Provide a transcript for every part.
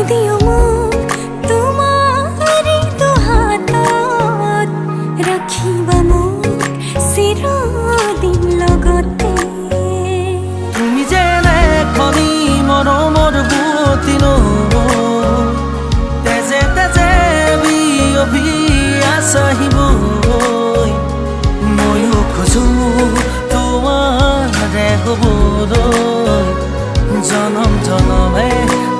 दियो মোক तुम्हारी तो हाथत राखिबा মোক চিৰদিন লগতে তুমি যেনে খনি মৰমৰ বুৱতী নৈ তেজে তেজে বিয়পি আছাহিবৈ ময়ো খোজো তোমাৰে হ'বলৈ জনম জনমে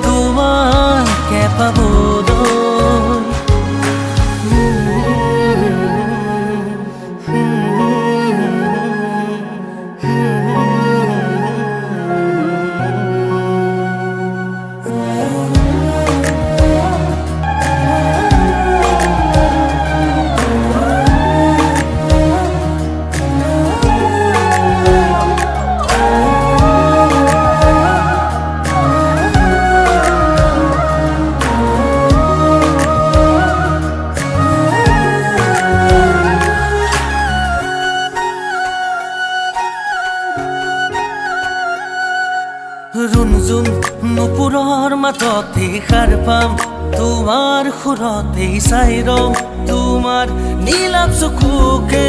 তোমাকে পাবলৈ रुनजुन नुपुৰৰ মাততে খাৰ পাম তোমাৰ সুৰতে চাই ৰম তোমাৰ নীলাভ চকুকে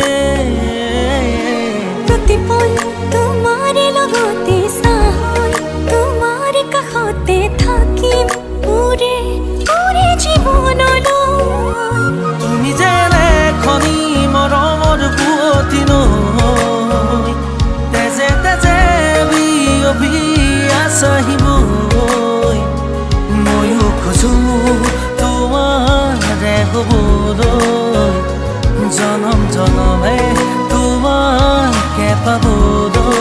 প্ৰতিপল তোমাৰ লগতে চাই তোমাৰ কাষতে থাকিম পুৰে পুৰে জীৱনলৈ তুমি যেনে খনি মৰমৰ বুৱতী নৈ তেজে তেজে বিয়পি আছাহিবৈ ময়ো খোজো তোমাৰে হ'বলৈ জনম জনমে তোমাকে পাবলৈ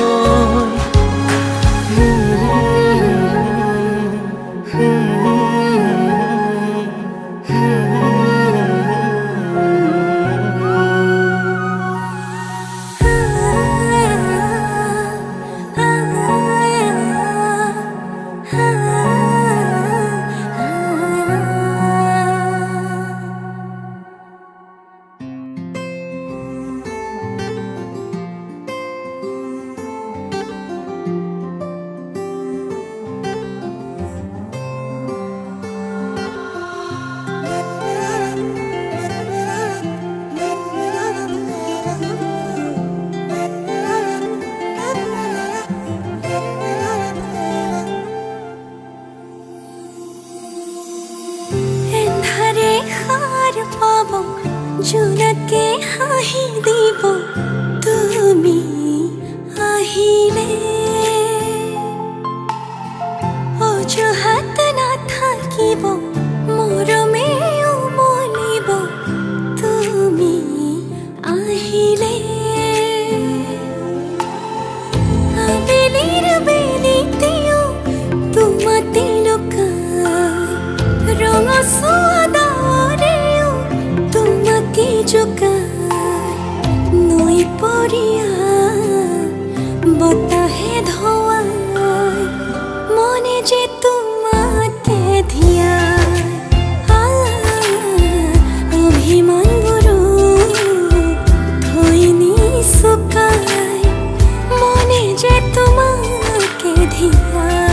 জোনাকে হাঁহি দিব তুমি আহিলে অজুহাত নাথাকিব মৰমে উমলিব তুমি আহিলে আবেলিৰ বেলিতেও তোমাতে লুকাই ৰঙচুৱা জোকাই নৈ পৰিয়া বতাহে ধোৱাই মনে যে তোমাকে ধিয়াই অভিমানবোৰো থৈ নিচুকাই মনে যে তোমাকে ধিয়াই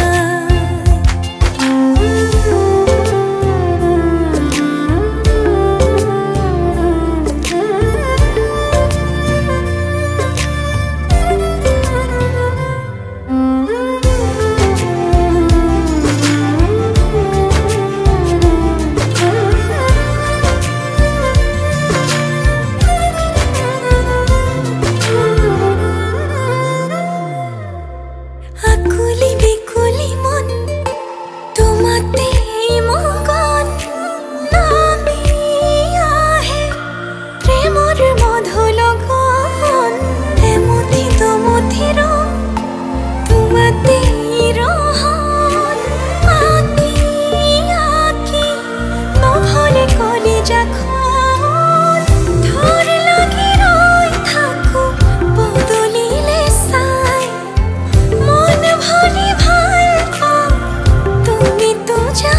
तुझा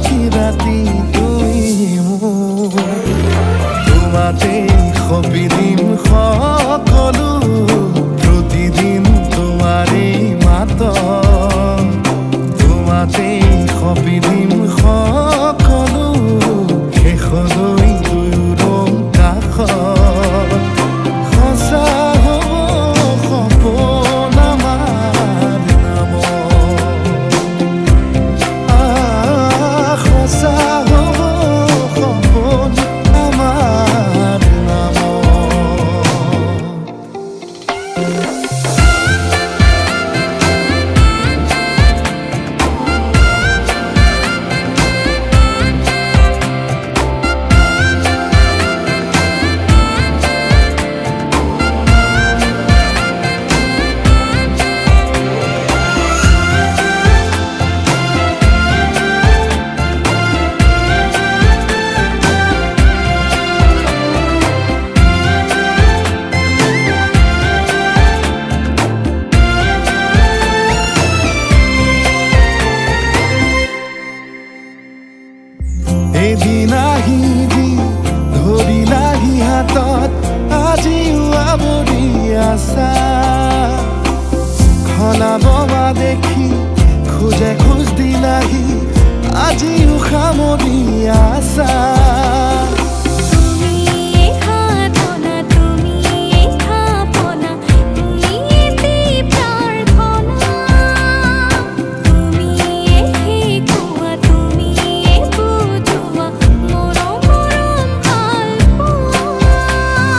আঁকি ৰাতি তুমি মোৰ তোমাতে সপিদিন সকলো প্ৰতিদিন তোমাৰে মাত তোমাতে সপিদিন সকলো শেষলৈ দুয়োৰং কাষত সঁচা হ'ব সপোন আমাৰ নামত সঁচা হ'ব সপোন আমাৰ নামত এদিন আহিবি ধৰিলাহি হাতত আজিও আৱৰি আছা খনাব মা দেখি খোজে খোজ দিলাহি আজিও সামৰি আছা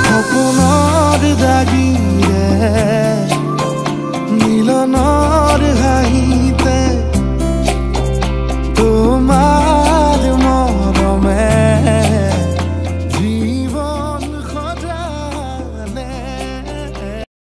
সপোনৰ দাগিৰে